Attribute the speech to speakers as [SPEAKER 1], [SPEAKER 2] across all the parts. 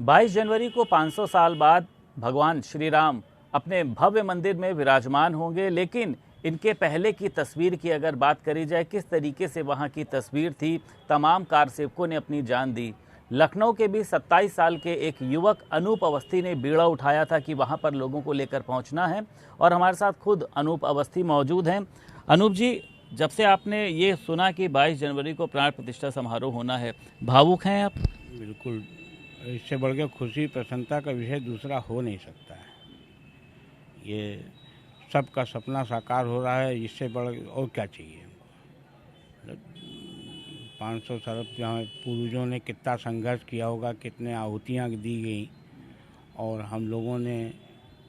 [SPEAKER 1] 22 जनवरी को 500 साल बाद भगवान श्री राम अपने भव्य मंदिर में विराजमान होंगे, लेकिन इनके पहले की तस्वीर की अगर बात करी जाए, किस तरीके से वहां की तस्वीर थी। तमाम कार सेवकों ने अपनी जान दी। लखनऊ के भी 27 साल के एक युवक अनूप अवस्थी ने बीड़ा उठाया था कि वहां पर लोगों को लेकर पहुंचना है, और हमारे साथ खुद अनूप अवस्थी मौजूद हैं। अनूप जी, जब से आपने ये सुना कि 22 जनवरी को प्राण प्रतिष्ठा समारोह होना है, भावुक हैं आप?
[SPEAKER 2] बिल्कुल, इससे बढ़कर खुशी प्रसन्नता का विषय दूसरा हो नहीं सकता है। ये सबका सपना साकार हो रहा है, इससे बढ़ और क्या चाहिए हमको। 500 साल जहाँ पूर्वजों ने कितना संघर्ष किया होगा, कितने आहुतियाँ दी गई, और हम लोगों ने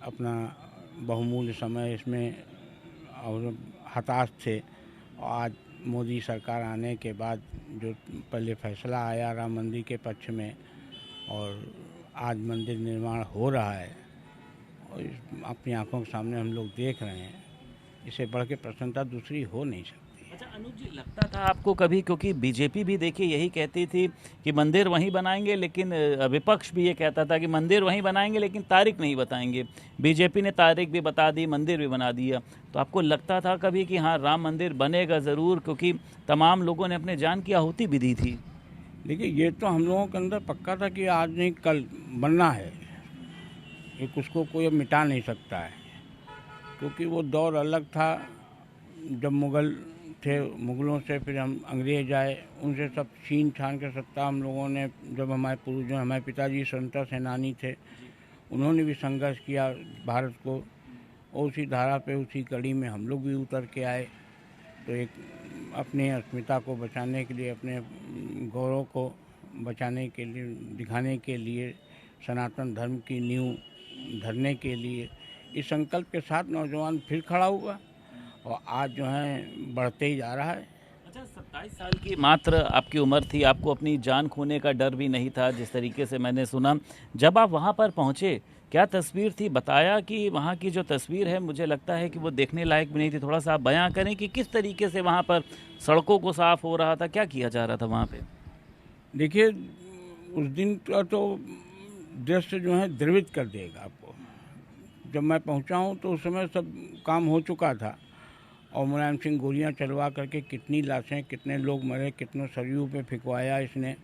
[SPEAKER 2] अपना बहुमूल्य समय इसमें और हताश थे। और आज मोदी सरकार आने के बाद जो पहले फैसला आया राम मंदिर के पक्ष में, और आज मंदिर निर्माण हो रहा है और अपनी आंखों के सामने हम लोग देख रहे हैं, इससे बढ़ के प्रसन्नता दूसरी हो नहीं सकती।
[SPEAKER 1] अच्छा अनूप जी, लगता था आपको कभी, क्योंकि बीजेपी भी देखिए यही कहती थी कि मंदिर वहीं बनाएंगे, लेकिन विपक्ष भी ये कहता था कि मंदिर वहीं बनाएंगे लेकिन तारीख नहीं बताएंगे। बीजेपी ने तारीख भी बता दी, मंदिर भी बना दिया। तो आपको लगता था कभी कि हाँ राम मंदिर बनेगा ज़रूर, क्योंकि तमाम लोगों ने अपने जान की आहुति भी दी थी?
[SPEAKER 2] देखिए, ये तो हम लोगों के अंदर पक्का था कि आज नहीं कल बनना है। एक उसको कोई अब मिटा नहीं सकता है, क्योंकि वो दौर अलग था जब मुग़ल थे। मुग़लों से फिर हम अंग्रेज आए, उनसे सब छीन छान के सत्ता हम लोगों ने, जब हमारे पूर्वजों, हमारे पिताजी स्वतंत्रता सेनानी थे, उन्होंने भी संघर्ष किया भारत को, और उसी धारा पे उसी कड़ी में हम लोग भी उतर के आए। तो एक अपनी अस्मिता को बचाने के लिए, अपने गौरव को बचाने के लिए, दिखाने के लिए, सनातन धर्म की नींव धरने के लिए इस संकल्प के साथ नौजवान फिर खड़ा हुआ, और आज जो है बढ़ते ही जा रहा है।
[SPEAKER 1] अच्छा, 27 साल की मात्र आपकी उम्र थी, आपको अपनी जान खोने का डर भी नहीं था, जिस तरीके से मैंने सुना। जब आप वहाँ पर पहुँचे, क्या तस्वीर थी? बताया कि वहाँ की जो तस्वीर है, मुझे लगता है कि वो देखने लायक भी नहीं थी। थोड़ा सा आप बयां करें कि किस तरीके से वहाँ पर सड़कों को साफ हो रहा था, क्या किया जा रहा था वहाँ पे?
[SPEAKER 2] देखिए, उस दिन का तो दृश्य जो है द्रवित कर देगा आपको। जब मैं पहुंचा हूं तो उस समय सब काम हो चुका था, और मुलायम सिंह गोलियां चलवा करके कितनी लाशें, कितने लोग मरे, कितनों सरयू पे फिकवाया इसने,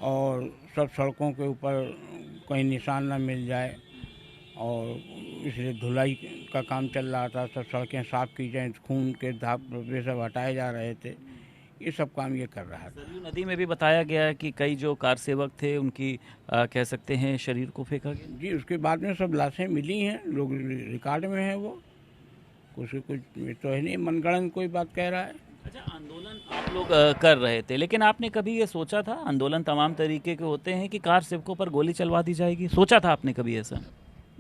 [SPEAKER 2] और सब सड़कों के ऊपर कहीं निशान ना मिल जाए, और इसलिए धुलाई का काम चल रहा था। सब सड़कें साफ़ की जाएँ, खून के धाप ये सब हटाए जा रहे थे। ये सब काम ये कर रहा था।
[SPEAKER 1] सरयू नदी में भी बताया गया है कि कई जो कार सेवक थे उनकी कह सकते हैं शरीर को फेंका गया।
[SPEAKER 2] जी, उसके बाद में सब लाशें मिली हैं, लोग रिकॉर्ड में है वो। कुछ तो है नहीं, मनगढ़ंत कोई बात कह रहा है।
[SPEAKER 1] अच्छा, आंदोलन आप लोग कर रहे थे, लेकिन आपने कभी ये सोचा था, आंदोलन तमाम तरीके के होते हैं, कि कार सेवकों पर गोली चलवा दी जाएगी? सोचा था आपने कभी ऐसा?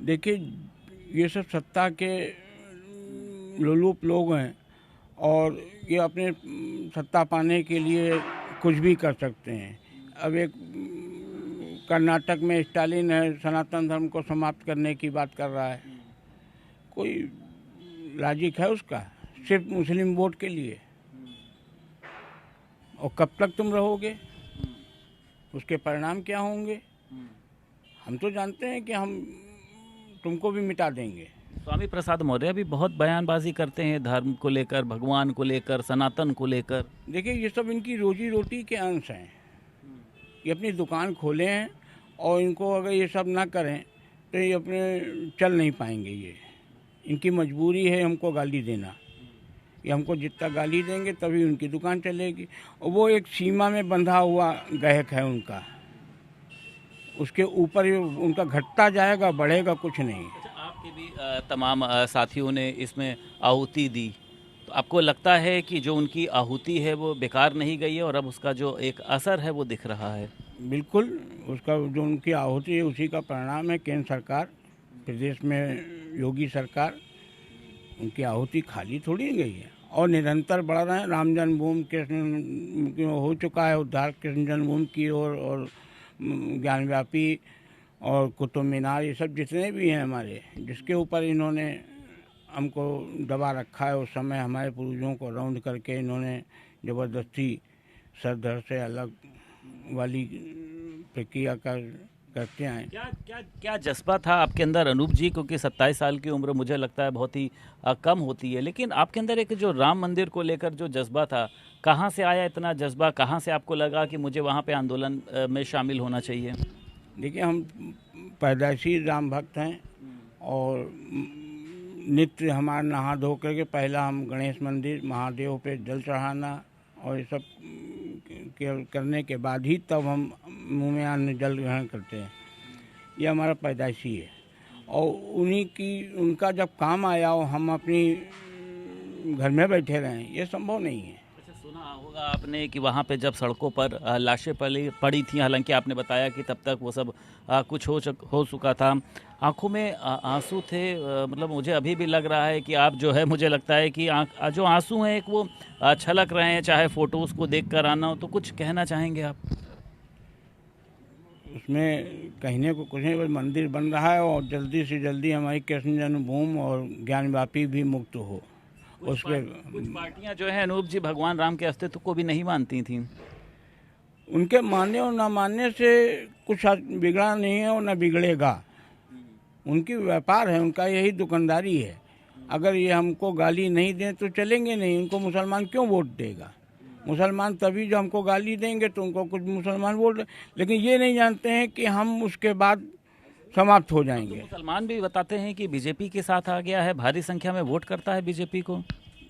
[SPEAKER 2] देखिए, ये सब सत्ता के लोलुप लोग हैं, और ये अपने सत्ता पाने के लिए कुछ भी कर सकते हैं। अब एक कर्नाटक में स्टालिन है, सनातन धर्म को समाप्त करने की बात कर रहा है। कोई लॉजिक है उसका? सिर्फ मुस्लिम वोट के लिए। और कब तक तुम रहोगे, उसके परिणाम क्या होंगे? हम तो जानते हैं कि हम तुमको भी मिटा देंगे।
[SPEAKER 1] स्वामी प्रसाद मौर्य भी बहुत बयानबाजी करते हैं धर्म को लेकर, भगवान को लेकर, सनातन को लेकर।
[SPEAKER 2] देखिए, ये सब इनकी रोजी रोटी के अंश हैं। ये अपनी दुकान खोले हैं, और इनको अगर ये सब ना करें तो ये अपने चल नहीं पाएंगे। ये इनकी मजबूरी है हमको गाली देना। ये हमको जितना गाली देंगे तभी उनकी दुकान चलेगी, और वो एक सीमा में बंधा हुआ गाहक है उनका। उसके ऊपर उनका घटता जाएगा, बढ़ेगा कुछ नहीं।
[SPEAKER 1] अच्छा, आपके भी तमाम साथियों ने इसमें आहुति दी, तो आपको लगता है कि जो उनकी आहुति है वो बेकार नहीं गई है, और अब उसका जो एक असर है वो दिख रहा है?
[SPEAKER 2] बिल्कुल, उसका जो उनकी आहुति है उसी का परिणाम है। केंद्र सरकार, प्रदेश में योगी सरकार, उनकी आहुति खाली थोड़ी गई है, और निरंतर बढ़ रहे हैं। राम जन्मभूमि कृष्ण हो चुका है उद्धार, कृष्ण जन्मभूमि की और ज्ञानव्यापी और कुतुब मीनार, ये सब जितने भी हैं हमारे, जिसके ऊपर इन्होंने हमको दबा रखा है, उस समय हमारे पूर्वजों को रौंद करके इन्होंने ज़बरदस्ती सर धड़ से अलग वाली प्रक्रिया का करते आए।
[SPEAKER 1] क्या क्या क्या जज्बा था आपके अंदर अनूप जी, क्योंकि 27 साल की उम्र मुझे लगता है बहुत ही कम होती है, लेकिन आपके अंदर एक जो राम मंदिर को लेकर जो जज्बा था, कहाँ से आया इतना जज्बा? कहाँ से आपको लगा कि मुझे वहाँ पे आंदोलन में शामिल होना चाहिए?
[SPEAKER 2] देखिए, हम पैदाइशी राम भक्त हैं और नित्य हमारा नहा धो करके पहला हम गणेश मंदिर महादेव पे जल चढ़ाना और ये सब करने के बाद ही तब हम मुँह में अन्न जल ग्रहण करते हैं। ये हमारा पैदाइशी है और उन्हीं की उनका जब काम आया और हम अपनी घर में बैठे रहें, ये संभव नहीं है।
[SPEAKER 1] अच्छा, सुना होगा आपने कि वहाँ पे जब सड़कों पर लाशें पड़ी थी, हालांकि आपने बताया कि तब तक वो सब कुछ हो चुका था, आंखों में आंसू थे, मतलब मुझे अभी भी लग रहा है कि आप जो है, मुझे लगता है कि जो आंसू हैं एक वो छलक रहे हैं, चाहे फोटोज़ को देख कर आना हो, तो कुछ कहना चाहेंगे आप?
[SPEAKER 2] उसमें कहने को कुछ नहीं, बस मंदिर बन रहा है और जल्दी से जल्दी हमारी कृष्ण जन्मभूमि और ज्ञानवापी भी मुक्त हो। उसके
[SPEAKER 1] कुछ पार्टियां जो है अनूप जी भगवान राम के अस्तित्व को भी नहीं मानती थीं।
[SPEAKER 2] उनके मानने और ना मानने से कुछ बिगड़ा नहीं है और ना बिगड़ेगा। उनकी व्यापार है, उनका यही दुकानदारी है। अगर ये हमको गाली नहीं दें तो चलेंगे नहीं। उनको मुसलमान क्यों वोट देगा? मुसलमान तभी जो हमको गाली देंगे तो उनको कुछ मुसलमान वोट, लेकिन ये नहीं जानते हैं कि हम उसके बाद समाप्त हो जाएंगे।
[SPEAKER 1] तो मुसलमान भी बताते हैं कि बीजेपी के साथ आ गया है, भारी संख्या में वोट करता है बीजेपी को।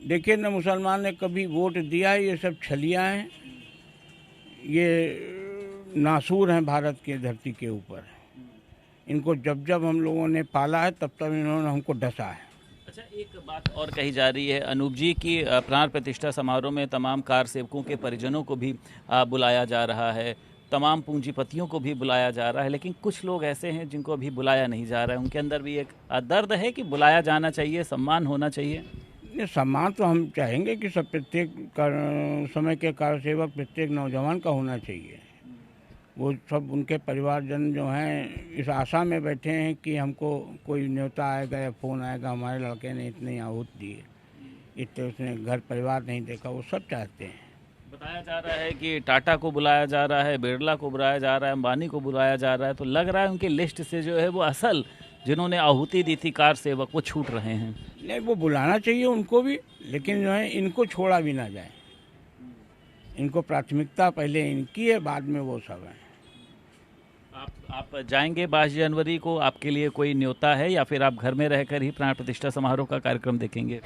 [SPEAKER 2] देखिए, न मुसलमान ने कभी वोट दिया है, ये सब छलियाँ हैं, ये नासूर हैं भारत की धरती के ऊपर। इनको जब जब हम लोगों ने पाला है तब तब इन्होंने हमको डसा है।
[SPEAKER 1] अच्छा, एक बात और कही जा रही है अनूप जी की प्राण प्रतिष्ठा समारोह में तमाम कार सेवकों के परिजनों को भी बुलाया जा रहा है, तमाम पूंजीपतियों को भी बुलाया जा रहा है, लेकिन कुछ लोग ऐसे हैं जिनको अभी बुलाया नहीं जा रहा है। उनके अंदर भी एक दर्द है कि बुलाया जाना चाहिए, सम्मान होना चाहिए।
[SPEAKER 2] ये सम्मान तो हम चाहेंगे कि सब प्रत्येक समय के कार सेवक प्रत्येक नौजवान का होना चाहिए। वो सब उनके परिवारजन जो हैं इस आशा में बैठे हैं कि हमको कोई न्योता आएगा या फ़ोन आएगा, हमारे लड़के ने इतनी आहूत दी, इतने उसने घर परिवार नहीं देखा, वो सब चाहते हैं।
[SPEAKER 1] बताया जा रहा है कि टाटा को बुलाया जा रहा है, बिरला को बुलाया जा रहा है, अंबानी को बुलाया जा रहा है, तो लग रहा है उनकी लिस्ट से जो है वो असल जिन्होंने आहुति दी थी कार सेवक वो छूट रहे हैं।
[SPEAKER 2] नहीं, वो बुलाना चाहिए उनको भी, लेकिन जो है इनको छोड़ा भी ना जाए। इनको प्राथमिकता पहले इनकी है, बाद में वो सब है।
[SPEAKER 1] आप जाएंगे 22 जनवरी को? आपके लिए कोई न्योता है या फिर आप घर में रहकर ही प्राण प्रतिष्ठा समारोह का कार्यक्रम देखेंगे?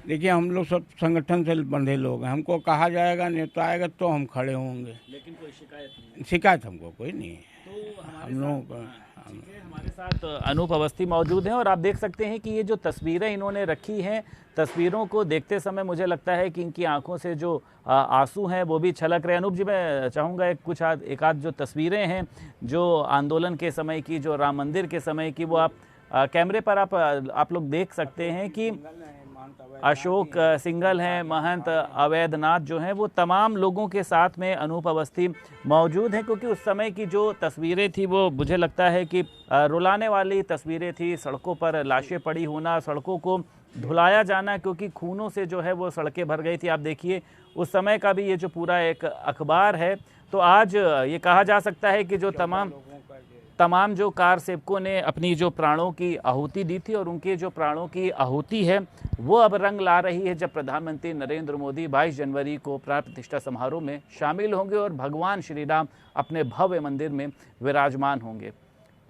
[SPEAKER 2] देखिए, हम लोग सब संगठन से बंधे लोग हैं, हमको कहा जाएगा न्योता आएगा तो हम खड़े होंगे,
[SPEAKER 1] लेकिन कोई शिकायत नहीं?
[SPEAKER 2] शिकायत हमको कोई नहीं है।
[SPEAKER 1] तो
[SPEAKER 2] हम लोग
[SPEAKER 1] हमारे साथ अनूप अवस्थी मौजूद हैं और आप देख सकते हैं कि ये जो तस्वीरें इन्होंने रखी हैं, तस्वीरों को देखते समय मुझे लगता है कि इनकी आंखों से जो आंसू हैं वो भी छलक रहे हैं। अनूप जी, मैं चाहूँगा एक आध जो तस्वीरें हैं जो आंदोलन के समय की, जो राम मंदिर के समय की, वो आप कैमरे पर आप लोग देख सकते हैं कि अशोक सिंघल हैं, महंत अवैधनाथ जो हैं, वो तमाम लोगों के साथ में अनूप अवस्थी मौजूद हैं, क्योंकि उस समय की जो तस्वीरें थी वो मुझे लगता है कि रुलाने वाली तस्वीरें थी। सड़कों पर लाशें पड़ी होना, सड़कों को धुलाया जाना, क्योंकि खूनों से जो है वो सड़कें भर गई थी। आप देखिए उस समय का भी ये जो पूरा एक अखबार है। तो आज ये कहा जा सकता है कि जो तमाम जो कार सेवकों ने अपनी जो प्राणों की आहुति दी थी और उनके जो प्राणों की आहुति है वो अब रंग ला रही है, जब प्रधानमंत्री नरेंद्र मोदी 22 जनवरी को प्राण प्रतिष्ठा समारोह में शामिल होंगे और भगवान श्री राम अपने भव्य मंदिर में विराजमान होंगे।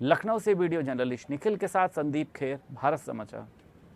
[SPEAKER 1] लखनऊ से वीडियो जर्नलिस्ट निखिल के साथ संदीप खेर, भारत समाचार।